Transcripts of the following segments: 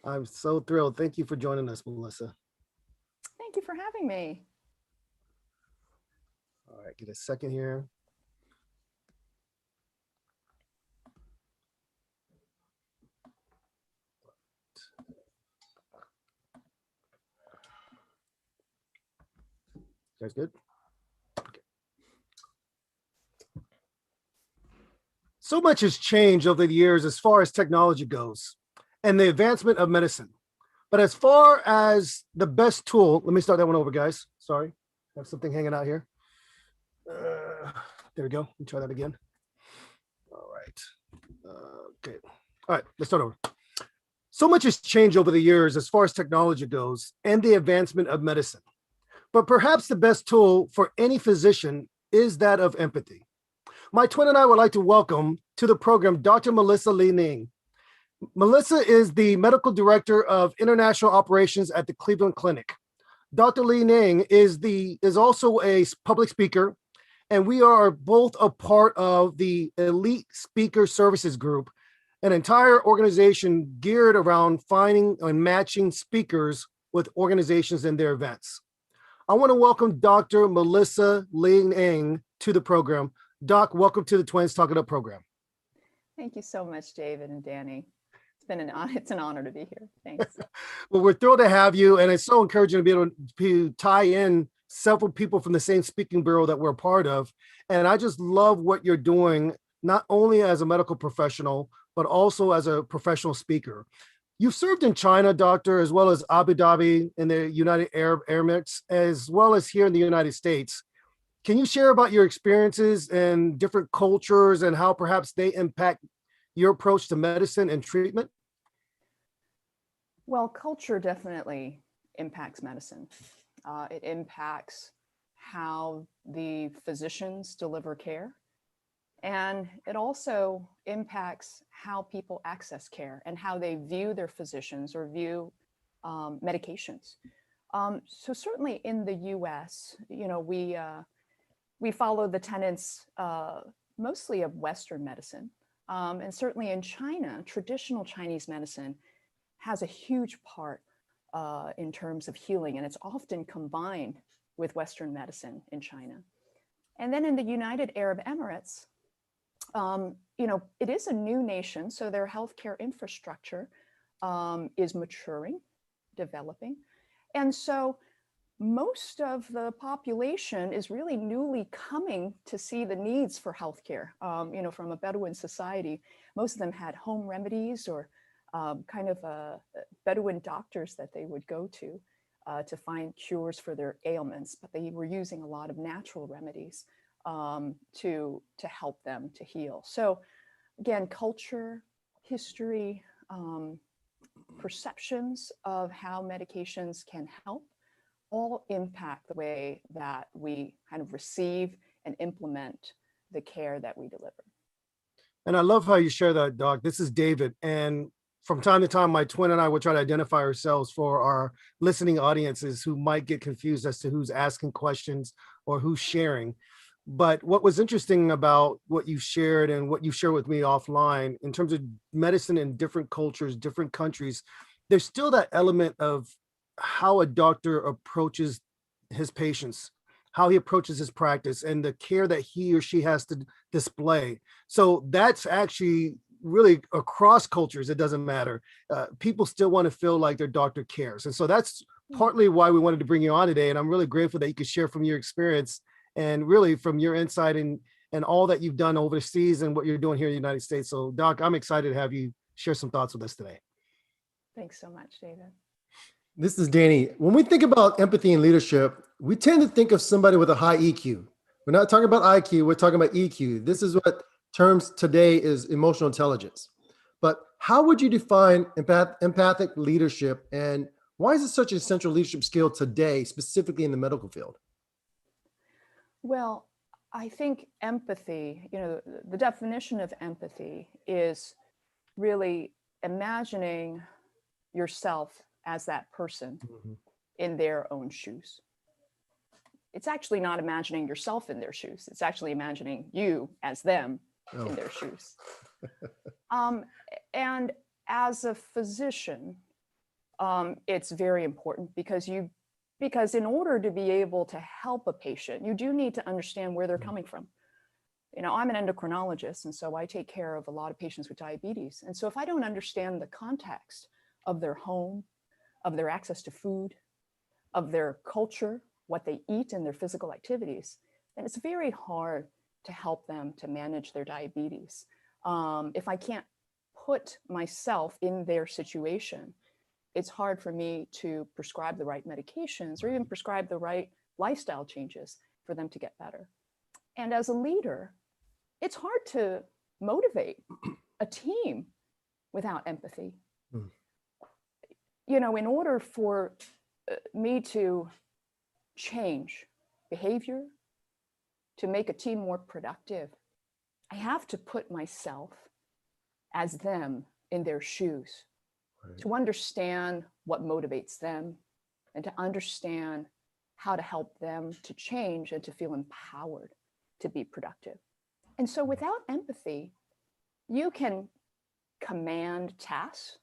I'm so thrilled. Thank you for joining us, Melissa. Thank you for having me. All right, get a second here. You guys good? Okay. So much has changed over the years as far as technology goes and the advancement of medicine. But as far as the best tool, let me start that one over, guys. Sorry, I have something hanging out here. There we go. Let me try that again. All right. Okay. All right, let's start over. So much has changed over the years as far as technology goes and the advancement of medicine. But perhaps the best tool for any physician is that of empathy. My twin and I would like to welcome to the program Dr. Melissa Li Ning. Melissa is the medical director of international operations at the Cleveland Clinic. Dr. Li Ning is also a public speaker, and we are both a part of the Elite Speaker Services Group, an entire organization geared around finding and matching speakers with organizations in their events. I want to welcome Dr. Melissa Li Ning to the program. Doc, welcome to the Twins Talk It Up program. Thank you so much, David and Danny. It's an honor to be here. Thanks. Well, we're thrilled to have you, and it's so encouraging to be able to tie in several people from the same speaking bureau that we're a part of. And I just love what you're doing, not only as a medical professional, but also as a professional speaker. You've served in China, Doctor, as well as Abu Dhabi in the United Arab Emirates, as well as here in the United States. Can you share about your experiences in different cultures and how perhaps they impact your approach to medicine and treatment? Well, culture definitely impacts medicine. It impacts how the physicians deliver care. And it also impacts how people access care and how they view their physicians or view medications. So certainly in the US, we follow the tenets mostly of Western medicine. And certainly in China, traditional Chinese medicine has a huge part in terms of healing, and it's often combined with Western medicine in China. And then in the United Arab Emirates, it is a new nation, so their healthcare infrastructure is maturing, developing. And so most of the population is really newly coming to see the needs for healthcare. From a Bedouin society, most of them had home remedies or Bedouin doctors that they would go to find cures for their ailments, but they were using a lot of natural remedies to help them to heal. So again, culture, history, perceptions of how medications can help all impact the way that we kind of receive and implement the care that we deliver. And I love how you share that, Doc. This is David. And from time to time, my twin and I will try to identify ourselves for our listening audiences who might get confused as to who's asking questions or who's sharing. But what was interesting about what you shared and what you shared with me offline in terms of medicine in different cultures, different countries, there's still that element of how a doctor approaches his patients, how he approaches his practice, and the care that he or she has to display. So that's actually really across cultures. It doesn't matter. People still want to feel like their doctor cares. And so that's partly why we wanted to bring you on today. And I'm really grateful that you could share from your experience and really from your insight and all that you've done overseas and what you're doing here in the United States. So Doc, I'm excited to have you share some thoughts with us today. Thanks so much, David. This is Danny. When we think about empathy and leadership, we tend to think of somebody with a high EQ. We're not talking about IQ, we're talking about EQ. This is what terms today is emotional intelligence. But how would you define empathic leadership, and why is it such an essential leadership skill today, specifically in the medical field? Well, I think empathy, the definition of empathy is really imagining yourself as that person in their own shoes. It's actually not imagining yourself in their shoes. It's actually imagining you as them in their shoes. And as a physician, it's very important because in order to be able to help a patient, you do need to understand where they're coming from. I'm an endocrinologist, and so I take care of a lot of patients with diabetes. And so if I don't understand the context of their home, of their access to food, of their culture, what they eat and their physical activities, then it's very hard to help them to manage their diabetes. If I can't put myself in their situation, it's hard for me to prescribe the right medications or even prescribe the right lifestyle changes for them to get better. And as a leader, it's hard to motivate a team without empathy. In order for me to change behavior, to make a team more productive, I have to put myself as them in their shoes, right, to understand what motivates them and to understand how to help them to change and to feel empowered to be productive. And so without empathy, you can command tasks,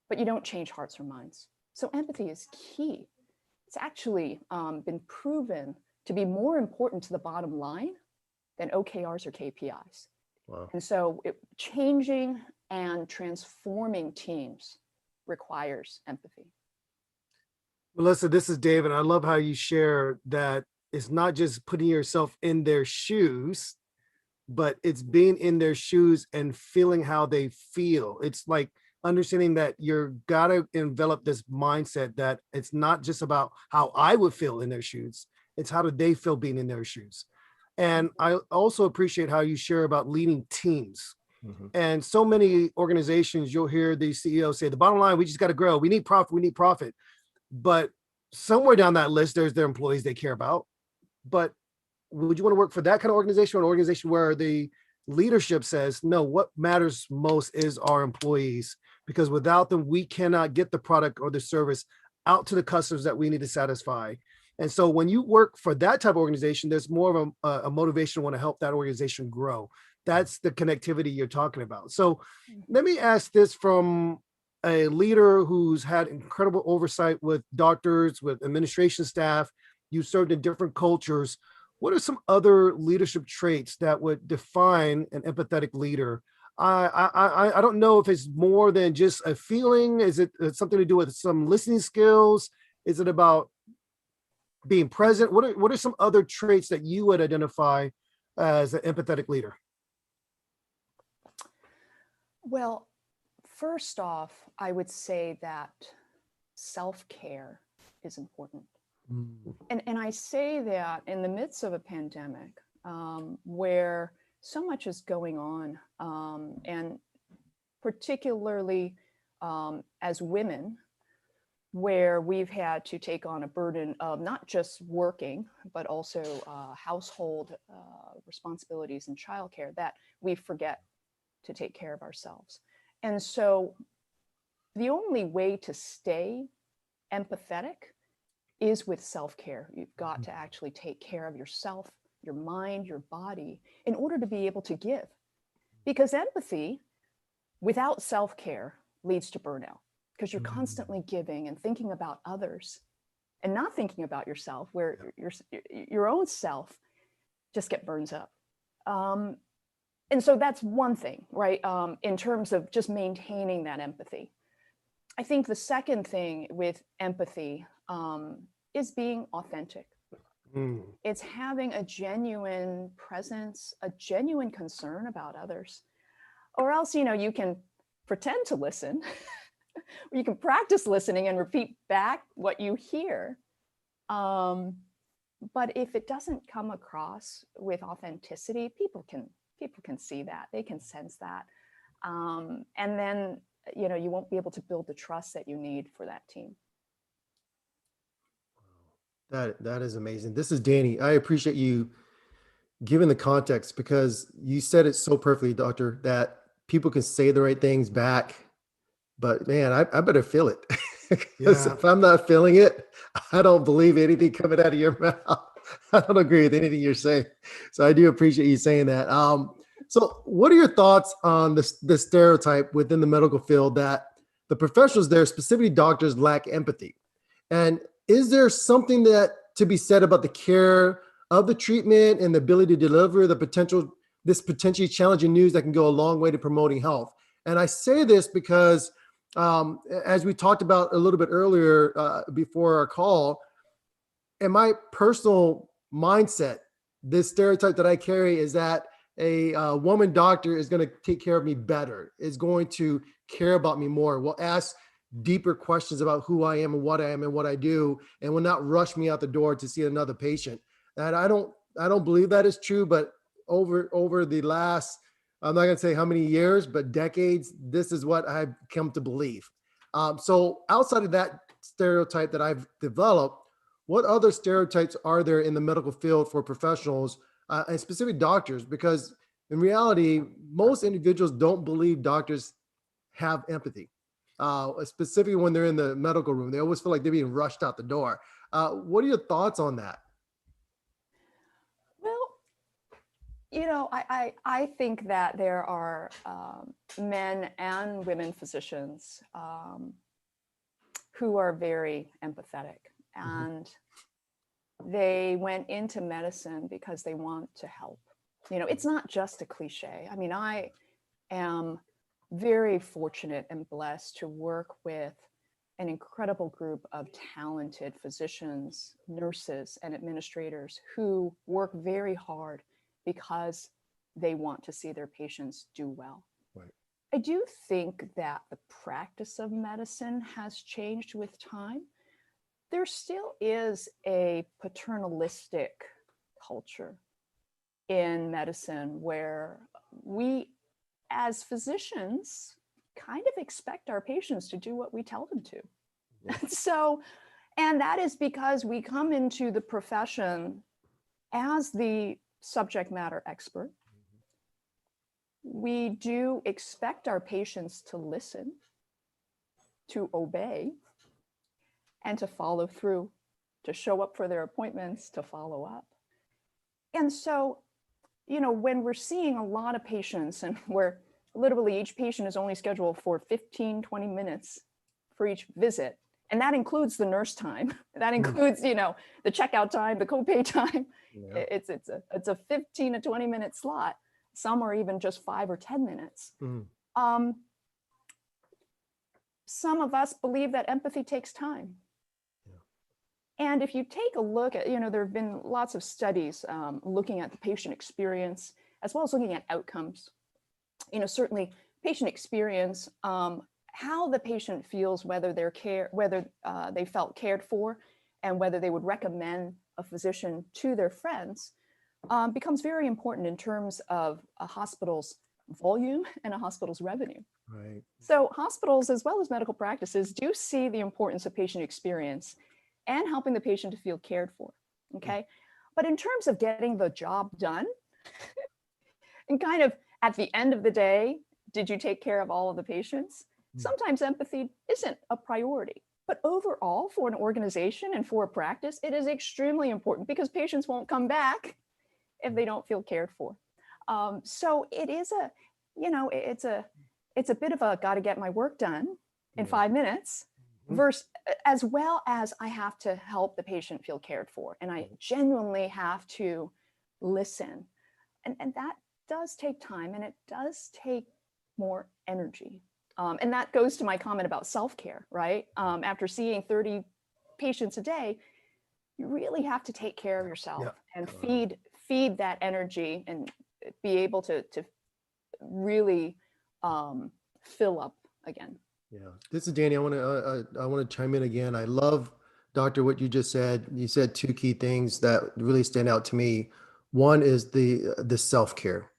but you don't change hearts or minds. So empathy is key. It's actually been proven to be more important to the bottom line than OKRs or KPIs. Wow. And so changing and transforming teams requires empathy. Melissa, this is David. I love how you share that it's not just putting yourself in their shoes, but it's being in their shoes and feeling how they feel. It's like understanding that you're gotta envelop this mindset that it's not just about how I would feel in their shoes. It's how do they feel being in their shoes. And I also appreciate how you share about leading teams. Mm-hmm. And so many organizations, you'll hear the CEO say, the bottom line, we just got to grow. We need profit. But somewhere down that list, there's their employees they care about. But would you want to work for that kind of organization, or an organization where the leadership says, no, what matters most is our employees, because without them, we cannot get the product or the service out to the customers that we need to satisfy. And so when you work for that type of organization, there's more of a motivation to want to help that organization grow. That's the connectivity you're talking about. So let me ask this from a leader who's had incredible oversight with doctors, with administration staff. You served in different cultures. What are some other leadership traits that would define an empathetic leader? I don't know if it's more than just a feeling. Is it something to do with some listening skills? Is it about being present? What are some other traits that you would identify as an empathetic leader? Well, first off, I would say that self-care is important. And I say that in the midst of a pandemic where so much is going on, and particularly as women, where we've had to take on a burden of not just working, but also household responsibilities and childcare, that we forget to take care of ourselves. And so the only way to stay empathetic is with self-care. You've got to actually take care of yourself, your mind, your body, in order to be able to give. Because empathy without self-care leads to burnout, because you're constantly giving and thinking about others and not thinking about yourself, where your own self just get burns up. And so that's one thing, right? In terms of just maintaining that empathy. I think the second thing with empathy is being authentic. It's having a genuine presence, a genuine concern about others. Or else, you can pretend to listen, or you can practice listening and repeat back what you hear. But if it doesn't come across with authenticity, people can see that, they can sense that. And then, you won't be able to build the trust that you need for that team. That is amazing. This is Danny. I appreciate you giving the context, because you said it so perfectly, doctor, that people can say the right things back, but man, I better feel it. Because if I'm not feeling it, I don't believe anything coming out of your mouth. I don't agree with anything you're saying. So I do appreciate you saying that. So what are your thoughts on the stereotype within the medical field that the professionals there, specifically doctors, lack empathy. And is there something that to be said about the care of the treatment and the ability to deliver this potentially challenging news that can go a long way to promoting health? And I say this because, as we talked about a little bit earlier before our call, in my personal mindset, this stereotype that I carry is that a woman doctor is going to take care of me better, is going to care about me more, will ask deeper questions about who I am and what I am and what I do, and will not rush me out the door to see another patient. And I don't believe that is true, but over the last, I'm not going to say how many years, but decades, this is what I've come to believe. So outside of that stereotype that I've developed, what other stereotypes are there in the medical field for professionals and specific doctors? Because in reality, most individuals don't believe doctors have empathy, specifically when they're in the medical room. They always feel like they're being rushed out the door. What are your thoughts on that? Well, I think that there are men and women physicians who are very empathetic, and they went into medicine because they want to help. It's not just a cliche. I mean, I am very fortunate and blessed to work with an incredible group of talented physicians, nurses, and administrators who work very hard because they want to see their patients do well. Right. I do think that the practice of medicine has changed with time. There still is a paternalistic culture in medicine where we, as physicians, kind of expect our patients to do what we tell them to. Yeah. And that is because we come into the profession as the subject matter expert. We do expect our patients to listen, to obey, and to follow through, to show up for their appointments, to follow up. And so, when we're seeing a lot of patients and where literally each patient is only scheduled for 15, 20 minutes for each visit, and that includes the nurse time, that includes, the checkout time, the copay time. Yeah. It's a 15 to 20 minute slot. Some are even just 5 or 10 minutes. Some of us believe that empathy takes time. And if you take a look at, there have been lots of studies looking at the patient experience, as well as looking at outcomes. Certainly patient experience, how the patient feels, whether they felt cared for, and whether they would recommend a physician to their friends, becomes very important in terms of a hospital's volume and a hospital's revenue. Right. So hospitals, as well as medical practices, do see the importance of patient experience and helping the patient to feel cared for, okay? But in terms of getting the job done, and kind of at the end of the day, did you take care of all of the patients? Sometimes empathy isn't a priority. But overall, for an organization and for a practice, it is extremely important because patients won't come back if they don't feel cared for. So it is it's a bit of a got to get my work done in 5 minutes, versus, as well as I have to help the patient feel cared for, and I genuinely have to listen, and that does take time, and it does take more energy. And that goes to my comment about self-care, right? After seeing 30 patients a day, you really have to take care of yourself and feed that energy and be able to really fill up again. Yeah, this is Danny. I want to chime in again. I love, Doctor, what you just said. You said 2 key things that really stand out to me. One is the self-care.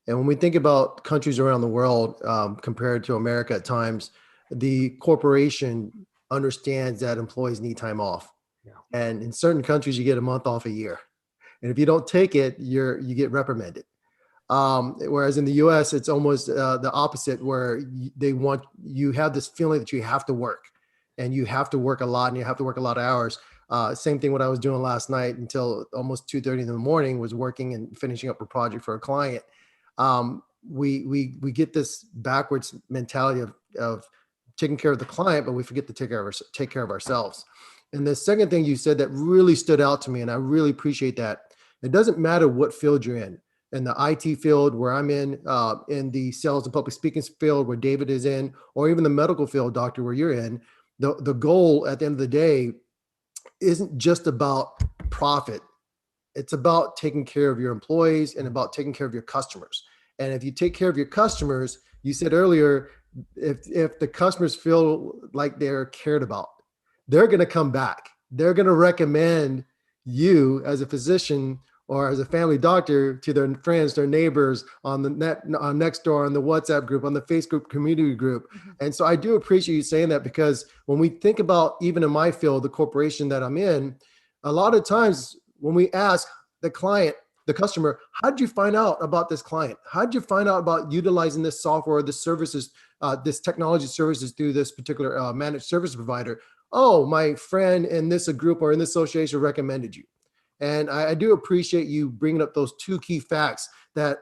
And when we think about countries around the world, compared to America at times, the corporation understands that employees need time off. Yeah. And in certain countries, you get a month off a year. And if you don't take it, you get reprimanded. Whereas in the US, it's almost the opposite, where you have this feeling that you have to work, and you have to work a lot, and you have to work a lot of hours. Same thing what I was doing last night until almost 2:30 in the morning, was working and finishing up a project for a client. We get this backwards mentality of taking care of the client, but we forget to take care of ourselves. And the second thing you said that really stood out to me, and I really appreciate that. It doesn't matter what field you're in the IT field where I'm in the sales and public speaking field where David is in, or even the medical field, doctor, where you're in. The goal at the end of the day isn't just about profit. It's about taking care of your employees and about taking care of your customers. And if you take care of your customers, you said earlier, if the customers feel like they're cared about, they're going to come back. They're going to recommend you as a physician or as a family doctor to their friends, their neighbors on the net, on Nextdoor, on the WhatsApp group, on the Facebook community group. And so I do appreciate you saying that, because when we think about, even in my field, the corporation that I'm in, a lot of times when we ask the client, the customer, how did you find out about this client? How did you find out about utilizing this software, this services, this technology services through this particular managed service provider? Oh, my friend in this group or in this association recommended you. And I do appreciate you bringing up those two key facts that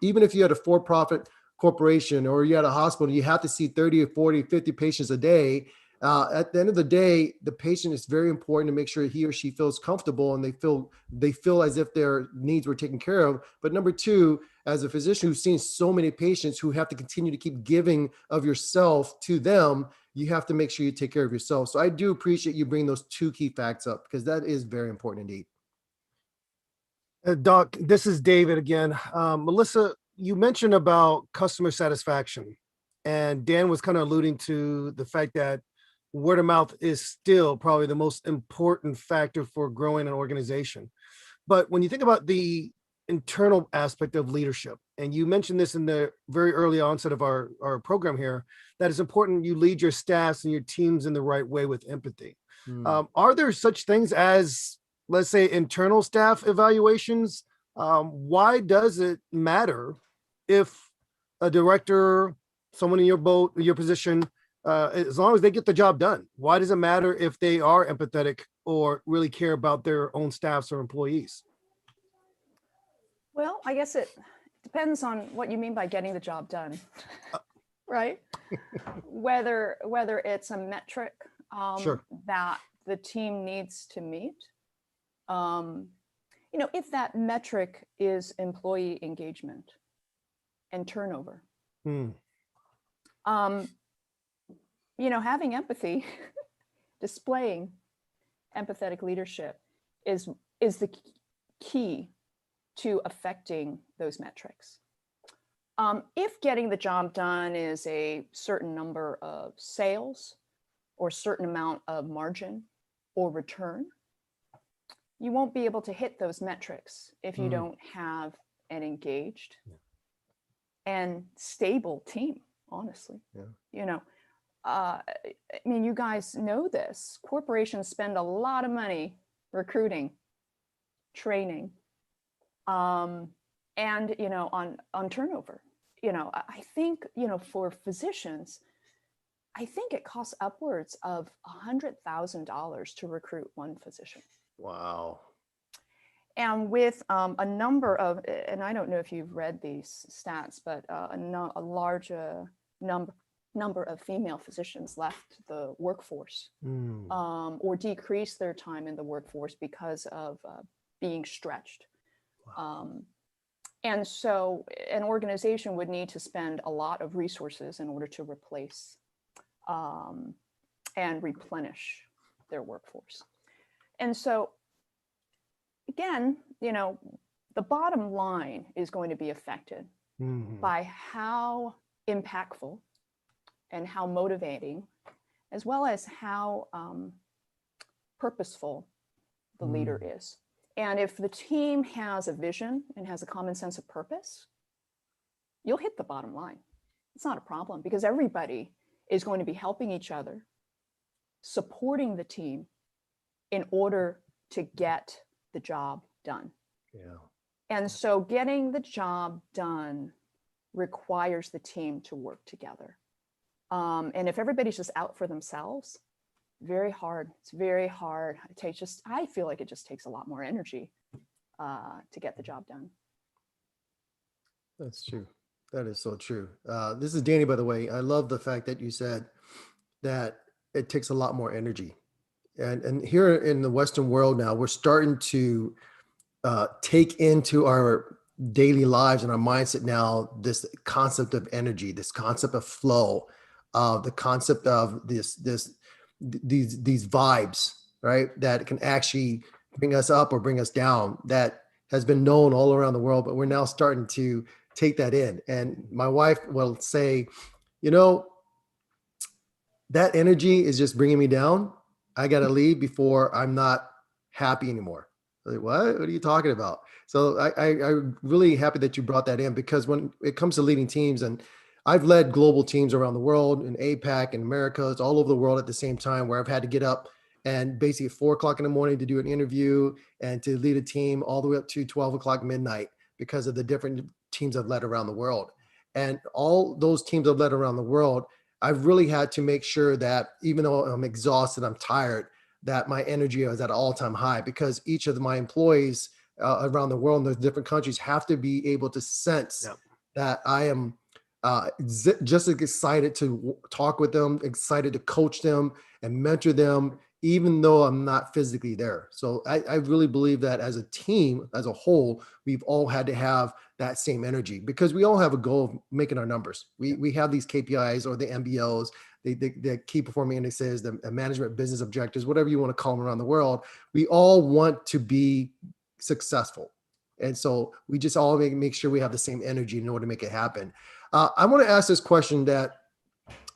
even if you had a for-profit corporation or you had a hospital, you have to see 30 or 40, 50 patients a day. At the end of the day, the patient is very important to make sure he or she feels comfortable and they feel as if their needs were taken care of. But number two, as a physician who's seen so many patients who have to continue to keep giving of yourself to them, you have to make sure you take care of yourself. So I do appreciate you bringing those two key facts up, because that is very important indeed. Doc, this is David again. Melissa, you mentioned about customer satisfaction, and Dan was kind of alluding to the fact that word of mouth is still probably the most important factor for growing an organization. But when you think about the internal aspect of leadership, and you mentioned this in the very early onset of our program here, that it's important you lead your staffs and your teams in the right way with empathy. Are there such things as, let's say, internal staff evaluations? Why does it matter if a director, someone in your boat, your position, as long as they get the job done? Why does it matter if they are empathetic or really care about their own staffs or employees? Well, I guess it depends on what you mean by getting the job done, right? Whether it's a metric Sure. that the team needs to meet. If that metric is employee engagement and turnover, having empathy, displaying empathetic leadership is the key to affecting those metrics. If getting the job done is a certain number of sales or certain amount of margin or return, you won't be able to hit those metrics if you don't have an engaged and stable team, honestly. You guys know this. Corporations spend a lot of money recruiting, training, and on turnover. I think for physicians, I think it costs upwards of $100,000 to recruit one physician. Wow. And with a number of, and I don't know if you've read these stats, but a large number of female physicians left the workforce or decreased their time in the workforce because of being stretched. Wow. And so an organization would need to spend a lot of resources in order to replace and replenish their workforce. And so again, the bottom line is going to be affected by how impactful and how motivating, as well as how purposeful the leader is. And if the team has a vision and has a common sense of purpose, you'll hit the bottom line. It's not a problem, because everybody is going to be helping each other, supporting the team in order to get the job done. Yeah. And so getting the job done requires the team to work together. And if everybody's just out for themselves, very hard. It's very hard. I feel like it just takes a lot more energy to get the job done. That's true. That is so true. This is Danny, by the way. I love the fact that you said that it takes a lot more energy. And here in the Western world now, we're starting to take into our daily lives and our mindset now this concept of energy, this concept of flow, the concept of these vibes, right? That can actually bring us up or bring us down. That has been known all around the world, but we're now starting to take that in. And my wife will say, you know, that energy is just bringing me down. I got to leave before I'm not happy anymore. Like, what are you talking about? So I'm really happy that you brought that in, because when it comes to leading teams, and I've led global teams around the world in APAC and America, it's all over the world at the same time, where I've had to get up and basically at 4 o'clock in the morning to do an interview and to lead a team all the way up to 12 o'clock midnight because of the different teams I've led around the world. And all those teams I've led around the world, I've really had to make sure that even though I'm exhausted, I'm tired, that my energy is at an all-time high, because each of my employees around the world in those different countries have to be able to sense that I am just as excited to talk with them, excited to coach them and mentor them, even though I'm not physically there. So I really believe that as a team, as a whole, we've all had to have that same energy, because we all have a goal of making our numbers. We have these KPIs or the MBOs, the key performing indexes, the management business objectives, whatever you want to call them around the world. We all want to be successful. And so we just all make sure we have the same energy in order to make it happen. I want to ask this question that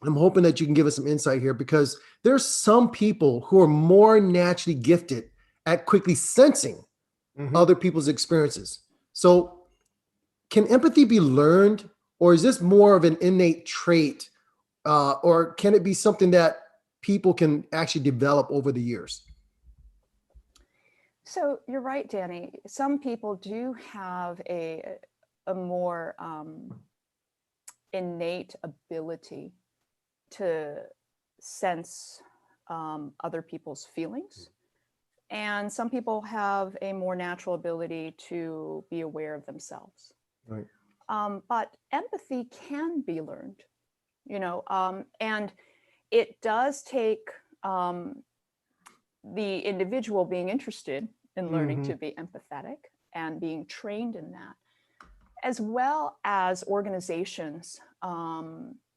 I'm hoping that you can give us some insight here, because there's some people who are more naturally gifted at quickly sensing other people's experiences. So can empathy be learned, or is this more of an innate trait, or can it be something that people can actually develop over the years? So you're right, Danny. Some people do have a more innate ability to sense other people's feelings. And some people have a more natural ability to be aware of themselves. Right. But empathy can be learned, and it does take the individual being interested in learning to be empathetic and being trained in that, as well as organizations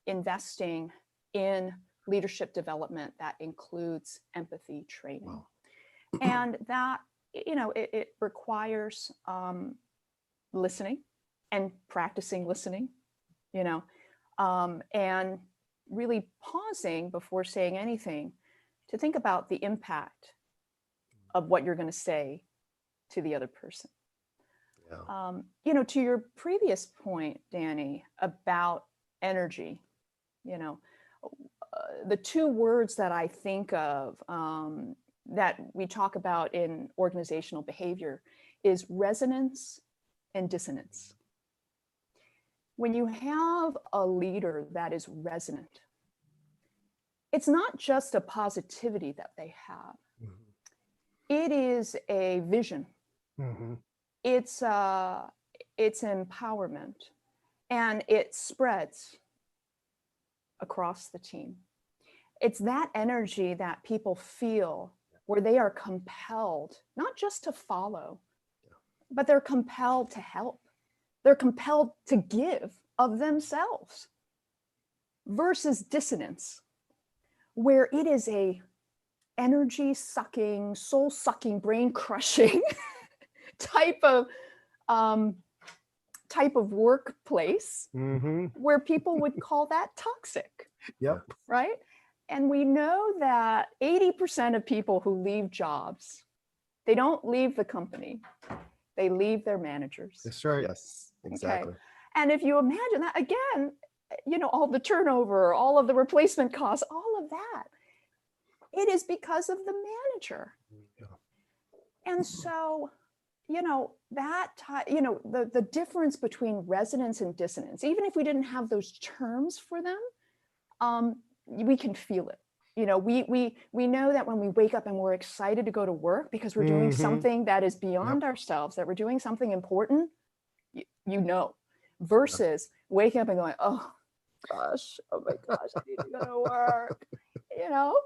investing in leadership development that includes empathy training. Wow. And that, it requires listening and practicing listening, and really pausing before saying anything to think about the impact of what you're going to say to the other person. Yeah. To your previous point, Danny, about energy, the two words that I think of that we talk about in organizational behavior is resonance and dissonance. When you have a leader that is resonant, it's not just a positivity that they have. It is a vision. It's empowerment, and it spreads across the team. It's that energy that people feel, where they are compelled not just to follow, but they're compelled to help. They're compelled to give of themselves, versus dissonance, where it is a energy sucking, soul sucking, brain crushing type of workplace, where people would call that toxic. Yep. Right? And we know that 80% of people who leave jobs, they don't leave the company, they leave their managers. That's right. Yes, exactly. Okay. And if you imagine that, again, all the turnover, all of the replacement costs, all of that, it is because of the manager. And so, the difference between resonance and dissonance, even if we didn't have those terms for them, we can feel it. We know that when we wake up and we're excited to go to work because we're doing something that is beyond ourselves, that we're doing something important, versus waking up and going, oh my gosh, I need to go to work. you know,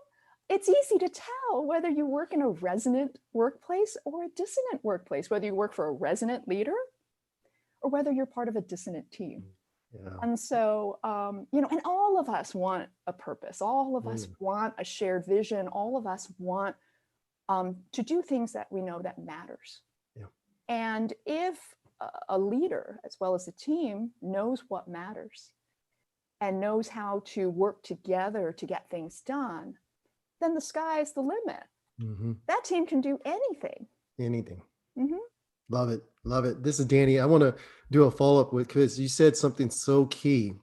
it's easy to tell whether you work in a resonant workplace or a dissonant workplace, whether you work for a resonant leader or whether you're part of a dissonant team. Yeah. And so, and all of us want a purpose. All of us want a shared vision. All of us want to do things that we know that matters. Yeah. And if a leader, as well as a team, knows what matters and knows how to work together to get things done, then the sky's the limit. Mm-hmm. That team can do anything. Anything. Mm-hmm. Love it. Love it. This is Danny. I want to do a follow-up with, because you said something so key.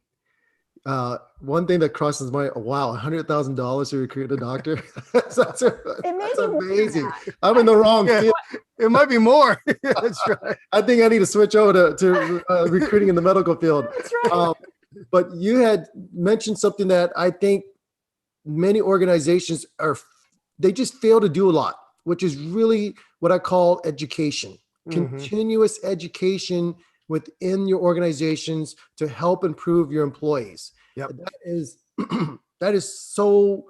One thing that crosses my, wow, $100,000 to recruit a doctor. that's It may that's be more than amazing. that. I'm in the wrong Yeah. field. It might be more. That's right. I think I need to switch over to recruiting in the medical field. That's right. But you had mentioned something that I think many organizations they just fail to do a lot, which is really what I call education. Continuous education within your organizations to help improve your employees. Yep. That is so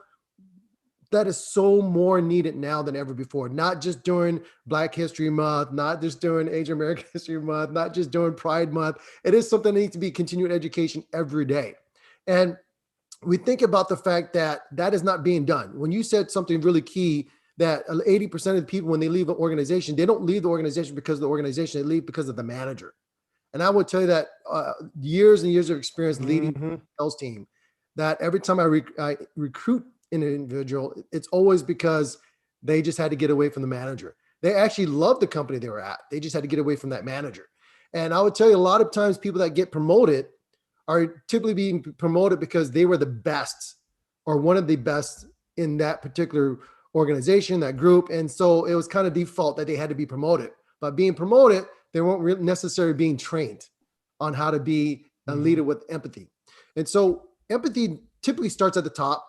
more needed now than ever before. Not just during Black History Month, not just during Asian American History Month, not just during Pride Month. It is something that needs to be continued education every day. And we think about the fact that that is not being done. When you said something really key, that 80% of the people, when they leave an organization, they don't leave the organization because of the organization, they leave because of the manager. And I would tell you that years and years of experience leading a sales team, that every time I recruit an individual, it's always because they just had to get away from the manager. They actually loved the company they were at. They just had to get away from that manager. And I would tell you, a lot of times people that get promoted are typically being promoted because they were the best or one of the best in that particular organization, that group. And so it was kind of default that they had to be promoted. But being promoted, they weren't necessarily being trained on how to be a leader with empathy. And so empathy typically starts at the top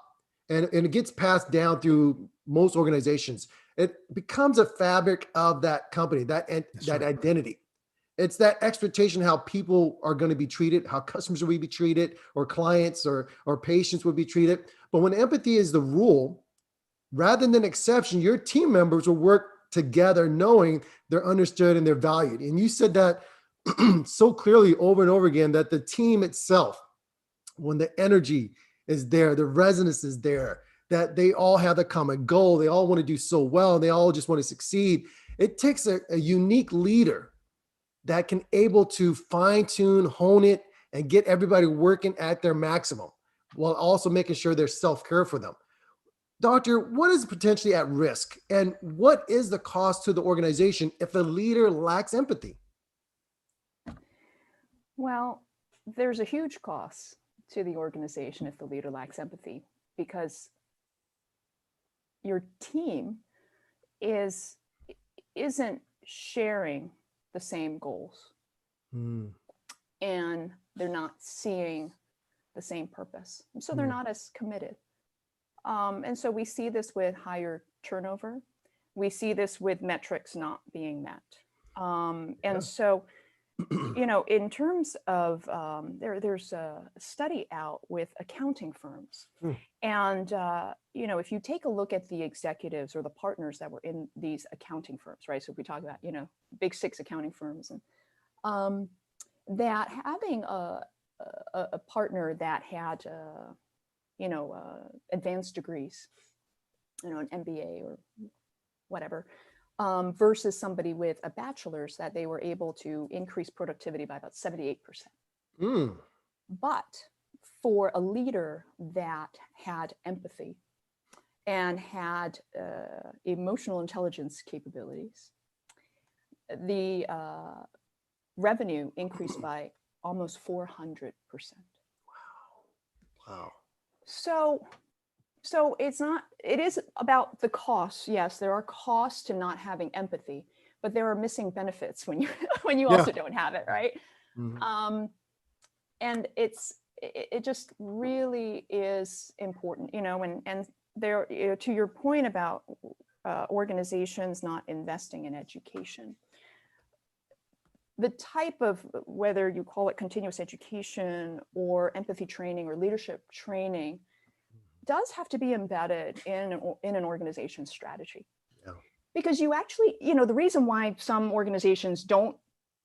and it gets passed down through most organizations. It becomes a fabric of that company, that identity. It's that expectation how people are going to be treated, how customers will be treated, or clients or patients will be treated. But when empathy is the rule, rather than exception, your team members will work together knowing they're understood and they're valued. And you said that so clearly over and over again, that the team itself, when the energy is there, the resonance is there, that they all have the common goal, they all want to do so well, and they all just want to succeed. It takes a unique leader that can able to fine tune, hone it, and get everybody working at their maximum while also making sure there's self-care for them. Doctor, what is potentially at risk, and what is the cost to the organization if a leader lacks empathy? Well, there's a huge cost to the organization if the leader lacks empathy, because your team isn't sharing the same goals, and they're not seeing the same purpose, and so they're not as committed. And so we see this with higher turnover. We see this with metrics not being met. So, in terms of, there's a study out with accounting firms. And, if you take a look at the executives or the partners that were in these accounting firms, right? So if we talk about, big six accounting firms, and that having a partner that had, advanced degrees, an MBA or whatever, versus somebody with a bachelor's, that they were able to increase productivity by about 78%. But for a leader that had empathy and had emotional intelligence capabilities, the revenue increased by almost 400%. Wow. So it is about the costs. Yes, there are costs to not having empathy, but there are missing benefits when you also don't have it, right? And it just really is important, and there, to your point about organizations not investing in education, the type of, whether you call it continuous education or empathy training or leadership training, does have to be embedded in an organization's strategy. Yeah. Because you actually, the reason why some organizations don't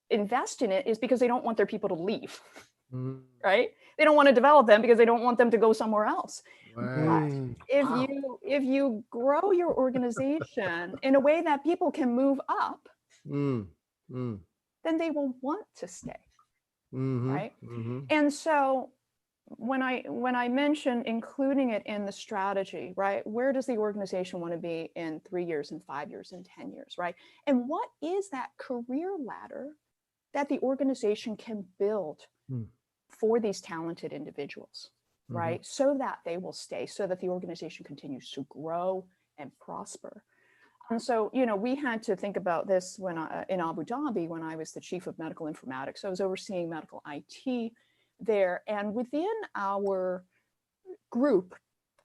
invest in it is because they don't want their people to leave, Mm. right? They don't want to develop them because they don't want them to go somewhere else. Right. If you grow your organization in a way that people can move up, Mm. Mm. then they will want to stay, Mm-hmm. right? Mm-hmm. And so when I mention including it in the strategy, right? Where does the organization want to be in 3 years and 5 years and 10 years, right? And what is that career ladder that the organization can build for these talented individuals, right? So that they will stay, so that the organization continues to grow and prosper. And so, we had to think about this when in Abu Dhabi, when I was the chief of medical informatics. So I was overseeing medical IT there. And within our group,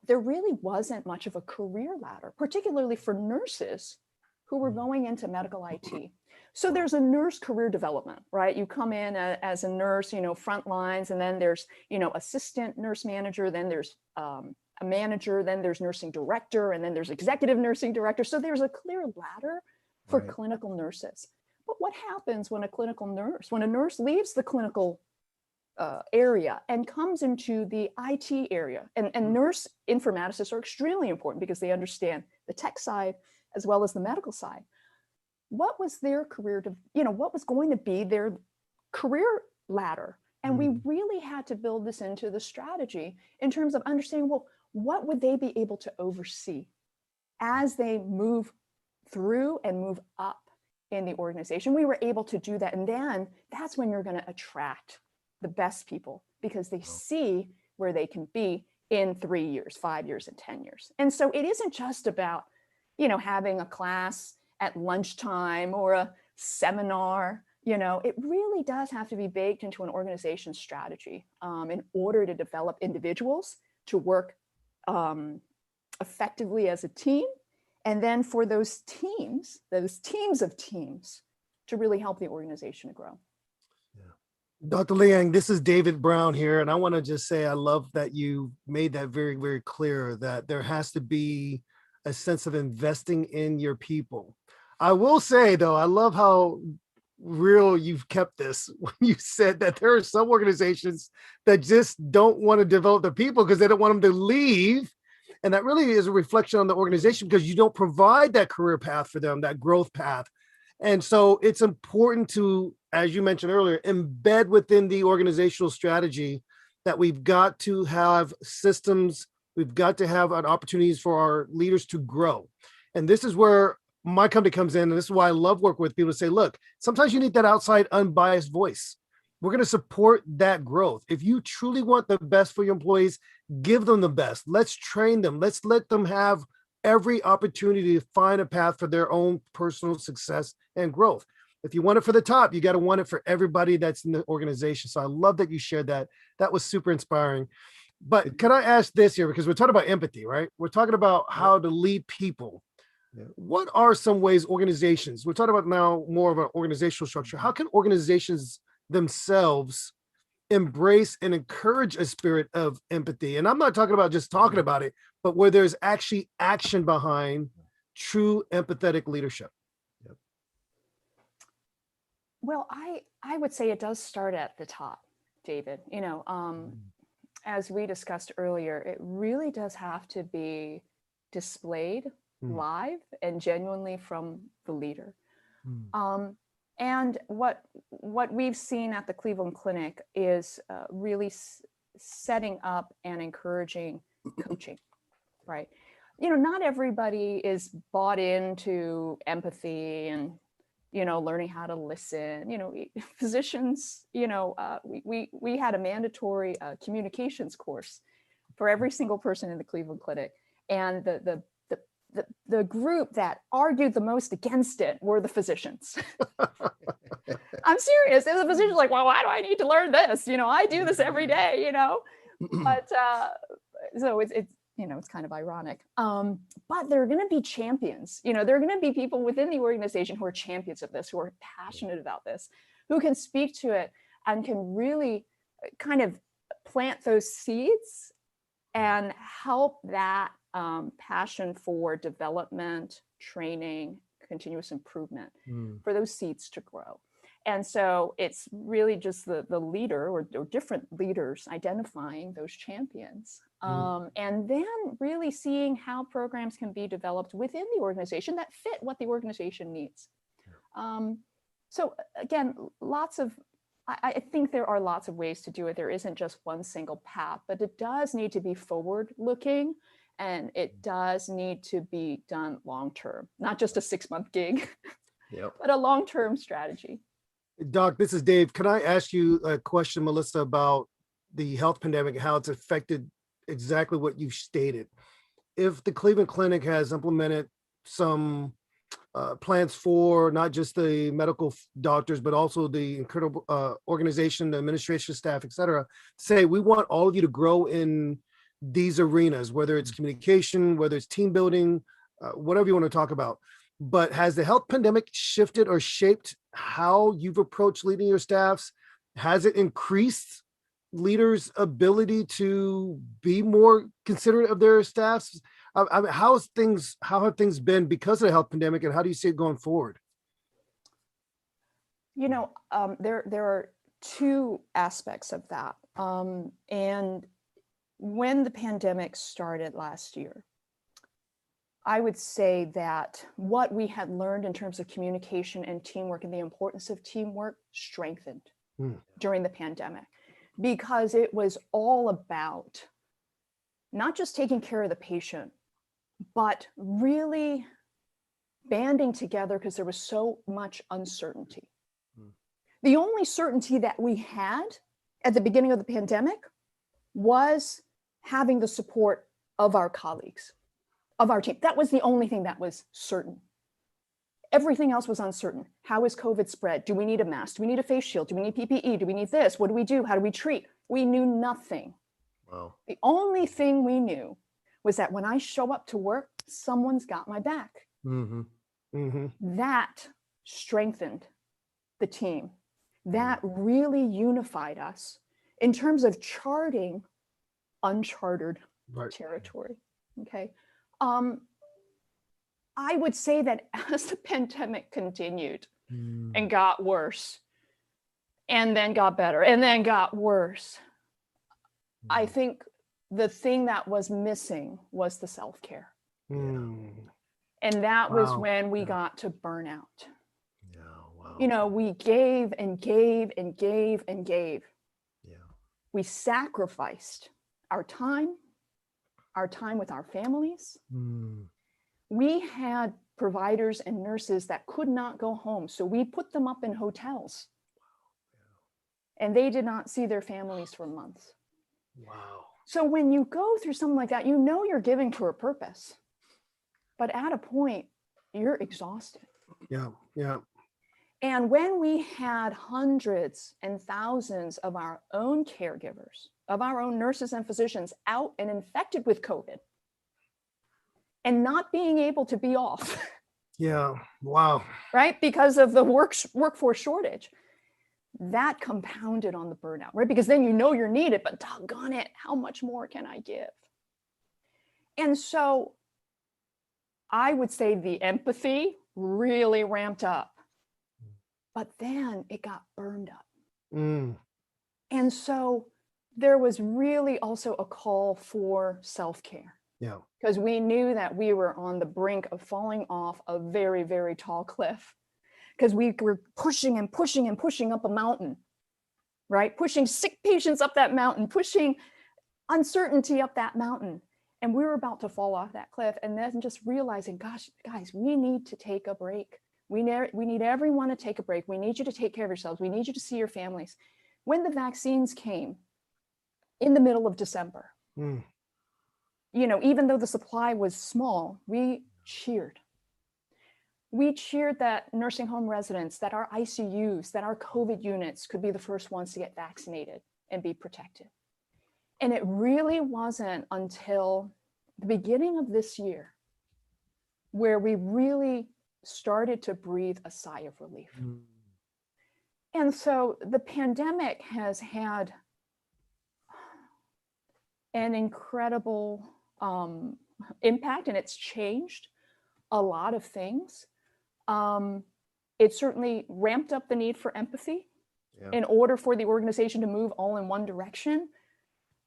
there really wasn't much of a career ladder, particularly for nurses who were going into medical IT. So there's a nurse career development, right? You come in as a nurse, front lines, and then there's, assistant nurse manager, then there's a manager, then there's nursing director, and then there's executive nursing director. So there's a clear ladder for clinical nurses. But what happens when a nurse leaves the clinical area and comes into the IT area? And nurse informaticists are extremely important because they understand the tech side as well as the medical side. What was their career what was going to be their career ladder? And we really had to build this into the strategy in terms of understanding, well, what would they be able to oversee as they move through and move up in the organization? We were able to do that. And then that's when you're going to attract the best people, because they see where they can be in 3 years, 5 years, and 10 years. And so it isn't just about, having a class at lunchtime or a seminar. It really does have to be baked into an organization's strategy in order to develop individuals to work effectively as a team. And then for those teams of teams to really help the organization to grow. Dr. Liang, this is David Brown here. And I want to just say, I love that you made that very, very clear that there has to be a sense of investing in your people. I will say, though, I love how real you've kept this when you said that there are some organizations that just don't want to develop their people because they don't want them to leave. And that really is a reflection on the organization, because you don't provide that career path for them, that growth path. And so it's important to, as you mentioned earlier, embed within the organizational strategy that we've got to have systems, we've got to have opportunities for our leaders to grow. And this is where my company comes in. And this is why I love working with people to say, look, sometimes you need that outside unbiased voice. We're going to support that growth. If you truly want the best for your employees, give them the best. Let's train them. Let's let them have every opportunity to find a path for their own personal success and growth. If you want it for the top, you got to want it for everybody that's in the organization. So I love that you shared that. That was super inspiring. But can I ask this here, because we're talking about empathy, right? We're talking about how to lead people. What are some ways organizations, we're talking about now more of an organizational structure, how can organizations themselves embrace and encourage a spirit of empathy? And I'm not talking about just talking about it, but where there's actually action behind true empathetic leadership. Well, I would say it does start at the top, David. As we discussed earlier, it really does have to be displayed live and genuinely from the leader. And what we've seen at the Cleveland Clinic is really setting up and encouraging coaching, right? Not everybody is bought into empathy and, learning how to listen. Physicians, we had a mandatory communications course for every single person in the Cleveland Clinic. And the group that argued the most against it were the physicians. I'm serious. And the physicians like, well, why do I need to learn this? I do this every day, but so it's kind of ironic. But there are going to be champions. There are going to be people within the organization who are champions of this, who are passionate about this, who can speak to it and can really kind of plant those seeds and help that passion for development, training, continuous improvement for those seeds to grow. And so it's really just the leader or different leaders identifying those champions. And then really seeing how programs can be developed within the organization that fit what the organization needs. So again, I think there are lots of ways to do it. There isn't just one single path, but it does need to be forward looking, and it does need to be done long-term, not just a 6-month gig, but a long-term strategy. Doc, this is Dave. Can I ask you a question, Melissa, about the health pandemic and how it's affected exactly what you stated? If the Cleveland Clinic has implemented some plans for not just the medical doctors, but also the incredible organization, the administration staff, et cetera, say, we want all of you to grow in these arenas, whether it's communication, whether it's team building, whatever you want to talk about. But has the health pandemic shifted or shaped how you've approached leading your staffs? Has it increased leaders' ability to be more considerate of their staffs? I mean, how have things been because of the health pandemic, and how do you see it going forward? You know, there are two aspects of that. And when the pandemic started last year, I would say that what we had learned in terms of communication and teamwork and the importance of teamwork strengthened during the pandemic, because it was all about not just taking care of the patient, but really banding together because there was so much uncertainty. The only certainty that we had at the beginning of the pandemic was having the support of our colleagues, of our team. That was the only thing that was certain. Everything else was uncertain. How is COVID spread? Do we need a mask? Do we need a face shield? Do we need PPE? Do we need this? What do we do? How do we treat? We knew nothing. Wow. The only thing we knew was that when I show up to work, someone's got my back. That strengthened the team. That really unified us in terms of charting uncharted territory. Okay. I would say that as the pandemic continued and got worse, and then got better, and then got worse, I think the thing that was missing was the self-care. And that was when we got to burnout. You know, we gave and gave and gave and gave. We sacrificed our time with our families. We had providers and nurses that could not go home, so we put them up in hotels. And they did not see their families for months. Wow. So when you go through something like that, you know you're giving for a purpose. But at a point, you're exhausted. Yeah. And when we had hundreds and thousands of our own caregivers, of our own nurses and physicians out and infected with COVID, and not being able to be off. Yeah. Wow. Right? Because of the workforce shortage, that compounded on the burnout, right? Because then you know you're needed, but doggone it, how much more can I give? And so I would say the empathy really ramped up, but then it got burned up. And so there was really also a call for self-care. Yeah. Because we knew that we were on the brink of falling off a very, very tall cliff. Because we were pushing and pushing and pushing up a mountain, right? Pushing sick patients up that mountain, pushing uncertainty up that mountain. And we were about to fall off that cliff. And then just realizing, gosh, guys, we need to take a break. We need everyone to take a break. We need you to take care of yourselves. We need you to see your families. When the vaccines came in the middle of December, you know, even though the supply was small, we cheered. We cheered that nursing home residents, that our ICUs, that our COVID units could be the first ones to get vaccinated and be protected. And it really wasn't until the beginning of this year where we really started to breathe a sigh of relief. And so the pandemic has had an incredible impact, and it's changed a lot of things. It certainly ramped up the need for empathy in order for the organization to move all in one direction,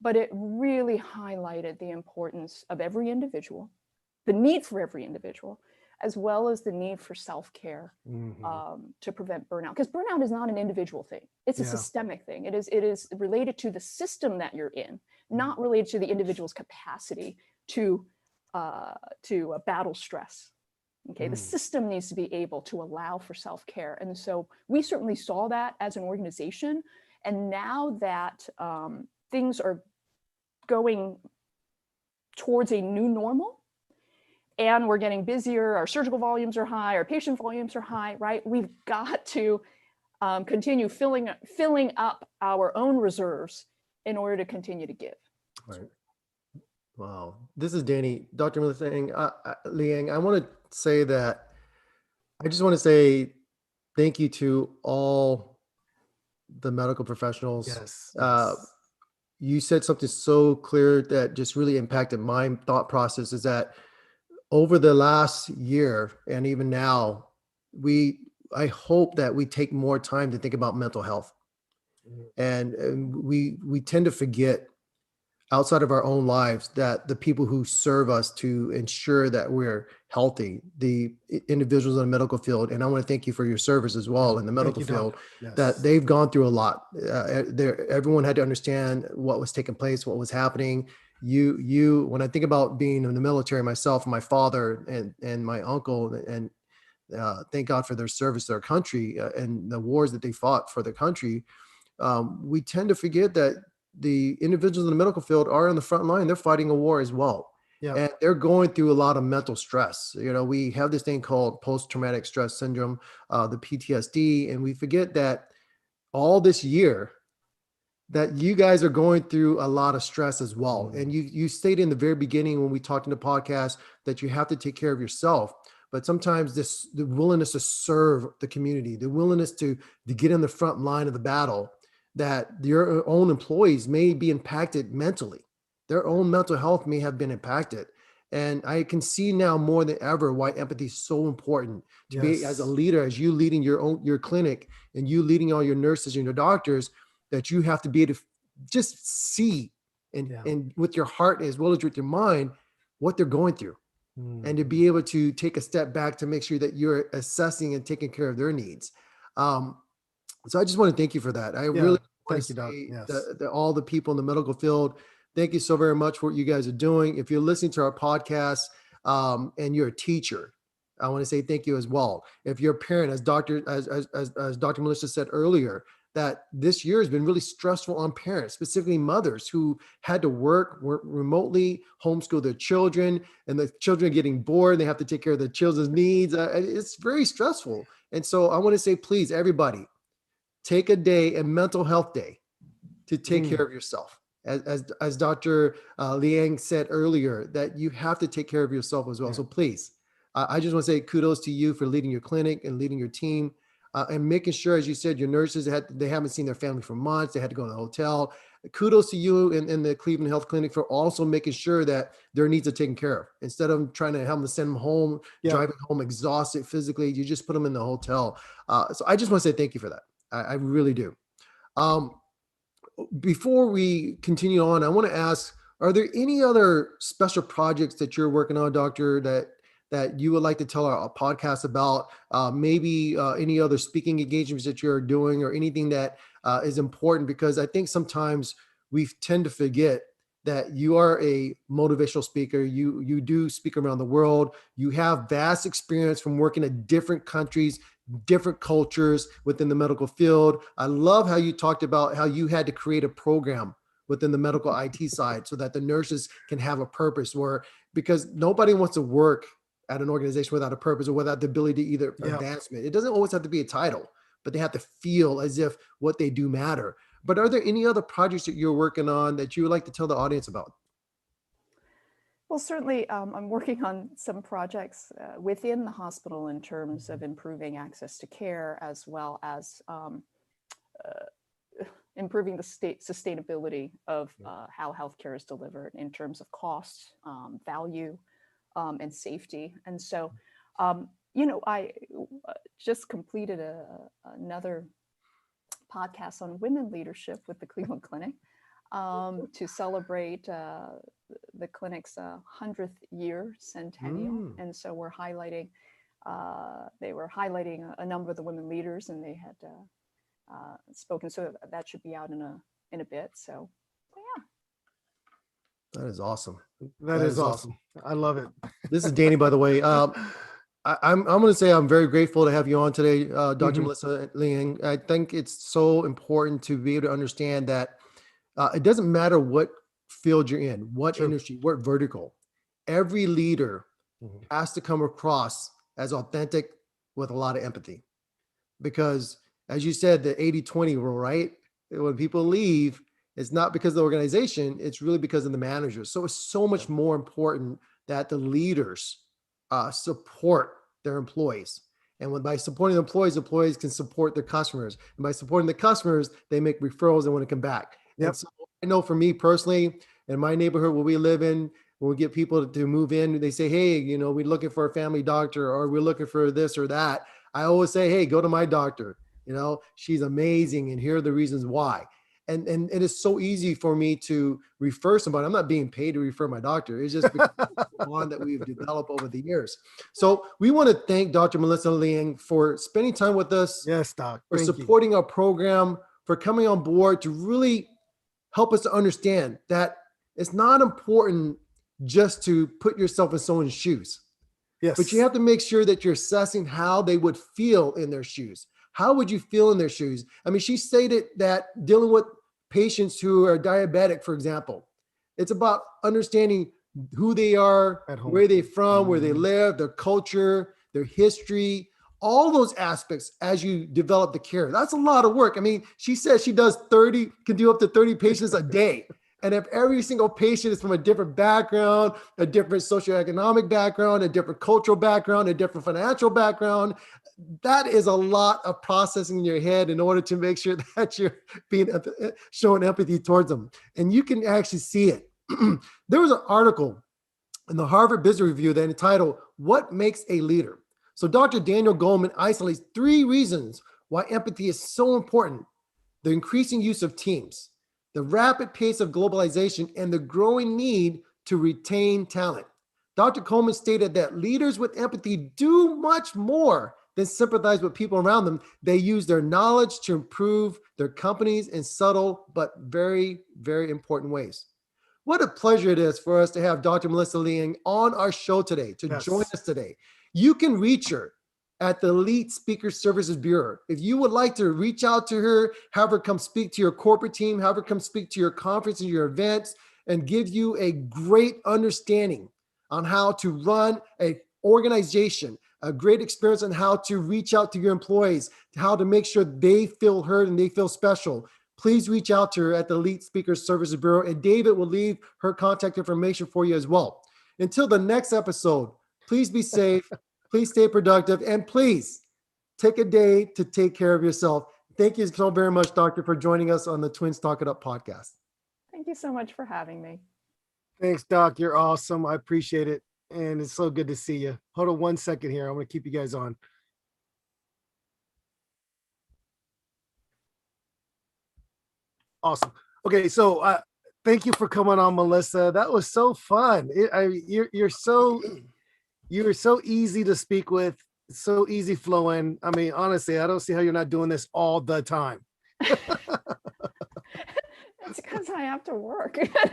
but it really highlighted the importance of every individual, the need for every individual, as well as the need for self-care to prevent burnout. Because burnout is not an individual thing. It's a systemic thing. It is related to the system that you're in, not related to the individual's capacity to battle stress. Okay, the system needs to be able to allow for self-care. And so we certainly saw that as an organization. And now that things are going towards a new normal, and we're getting busier, our surgical volumes are high, our patient volumes are high, right? We've got to continue filling up our own reserves in order to continue to give. Right. Wow. This is Danny. Dr. Liang, I want to say that I just want to say thank you to all the medical professionals. Yes. You said something so clear that just really impacted my thought process, is that over the last year and even now, I hope that we take more time to think about mental health. And we tend to forget, outside of our own lives, that the people who serve us to ensure that we're healthy, the individuals in the medical field, and I want to thank you for your service as well in the medical field, that they've gone through a lot. Everyone had to understand what was taking place, what was happening. When I think about being in the military myself, my father and my uncle, and thank God for their service to their country and the wars that they fought for their country, we tend to forget that the individuals in the medical field are in the front line. They're fighting a war as well. And they're going through a lot of mental stress. We have this thing called post-traumatic stress syndrome, the PTSD, and we forget that all this year that you guys are going through a lot of stress as well. And you stated in the very beginning when we talked in the podcast that you have to take care of yourself. But sometimes the willingness to serve the community, the willingness to get in the front line of the battle, that your own employees may be impacted mentally. Their own mental health may have been impacted. And I can see now more than ever why empathy is so important to be, as a leader, as you leading your clinic and you leading all your nurses and your doctors, that you have to be able to just see and with your heart as well as with your mind what they're going through. And to be able to take a step back to make sure that you're assessing and taking care of their needs. So I just want to thank you for that. I really want to say that all the people in the medical field, thank you so very much for what you guys are doing. If you're listening to our podcast and you're a teacher, I want to say thank you as well. If you're a parent, as Dr. Melissa said earlier, that this year has been really stressful on parents, specifically mothers who had to work remotely, homeschool their children, and the children are getting bored. They have to take care of their children's needs. It's very stressful. And so I want to say, please, everybody, take a day, a mental health day, to take care of yourself. As Dr. Liang said earlier, that you have to take care of yourself as well. So please, I just want to say kudos to you for leading your clinic and leading your team. And making sure, as you said, your nurses they haven't seen their family for months. They had to go to the hotel. Kudos to you in the Cleveland Health Clinic for also making sure that their needs are taken care of. Instead of trying to have them send them home, driving home exhausted physically, you just put them in the hotel. So I just want to say thank you for that. I really do. Before we continue on, I want to ask, are there any other special projects that you're working on, Doctor, that you would like to tell our podcast about? Maybe any other speaking engagements that you're doing, or anything that is important? Because I think sometimes we tend to forget that you are a motivational speaker. You do speak around the world. You have vast experience from working in different countries, different cultures within the medical field. I love how you talked about how you had to create a program within the medical IT side so that the nurses can have a purpose, because nobody wants to work at an organization without a purpose or without the ability to either advancement. It doesn't always have to be a title, but they have to feel as if what they do matter. But are there any other projects that you're working on that you would like to tell the audience about? Well, certainly I'm working on some projects within the hospital in terms of improving access to care, as well as improving the sustainability of how healthcare is delivered in terms of cost, value, and safety. And so, I just completed another podcast on women leadership with the Cleveland Clinic to celebrate the clinic's 100th year centennial. And so we're highlighting, they were highlighting a number of the women leaders, and they had spoken. So that should be out in a bit. So yeah. That is awesome. That is awesome. I love it. This is Danny, by the way. I'm going to say I'm very grateful to have you on today, Dr. Melissa Liang. I think it's so important to be able to understand that it doesn't matter what field you're in, what industry, what vertical. Every leader has to come across as authentic with a lot of empathy. Because as you said, the 80-20 rule, right? When people leave, it's not because of the organization, it's really because of the managers. So it's so much more important that the leaders support their employees. And by supporting the employees can support their customers. And by supporting the customers, they make referrals and want to come back. Yep. And so I know for me personally, in my neighborhood where we live in, when we get people to move in, they say, hey, we're looking for a family doctor, or we're looking for this or that. I always say, hey, go to my doctor. She's amazing, and here are the reasons why. And it is so easy for me to refer somebody. I'm not being paid to refer my doctor. It's just because of the bond that we've developed over the years. So we want to thank Dr. Melissa Liang for spending time with us. Yes, Doc. For Thank supporting you. our program, for coming on board to really help us to understand that it's not important just to put yourself in someone's shoes. Yes. But you have to make sure that you're assessing how they would feel in their shoes. How would you feel in their shoes? I mean, she stated that dealing with patients who are diabetic, for example, it's about understanding who they are, where they're from, where they live, their culture, their history, all those aspects as you develop the care. That's a lot of work. I mean, she says she can do up to 30 patients a day. And if every single patient is from a different background, a different socioeconomic background, a different cultural background, a different financial background, that is a lot of processing in your head in order to make sure that you're showing empathy towards them. And you can actually see it. There was an article in the Harvard Business Review that entitled, "What Makes a Leader?" So Dr. Daniel Goleman isolates 3 reasons why empathy is so important: the increasing use of teams, the rapid pace of globalization, and the growing need to retain talent. Dr. Coleman stated that leaders with empathy do much more than sympathize with people around them. They use their knowledge to improve their companies in subtle but very, very important ways. What a pleasure it is for us to have Dr. Melissa Liang on our show today, to join us today. You can reach her at the Elite Speaker Services Bureau. If you would like to reach out to her, have her come speak to your corporate team, have her come speak to your conference and your events, and give you a great understanding on how to run an organization, a great experience on how to reach out to your employees, how to make sure they feel heard and they feel special, please reach out to her at the Elite Speaker Services Bureau, and David will leave her contact information for you as well. Until the next episode, please be safe, please stay productive, and please take a day to take care of yourself. Thank you so very much, Doctor, for joining us on the Twins Talk It Up podcast. Thank you so much for having me. Thanks, Doc. You're awesome. I appreciate it. And it's so good to see you. Hold on 1 second here. I'm going to keep you guys on. Awesome. Okay, so thank you for coming on, Melissa. That was so fun. You're so easy to speak with, so easy flowing. I mean, honestly, I don't see how you're not doing this all the time. It's because I have to work.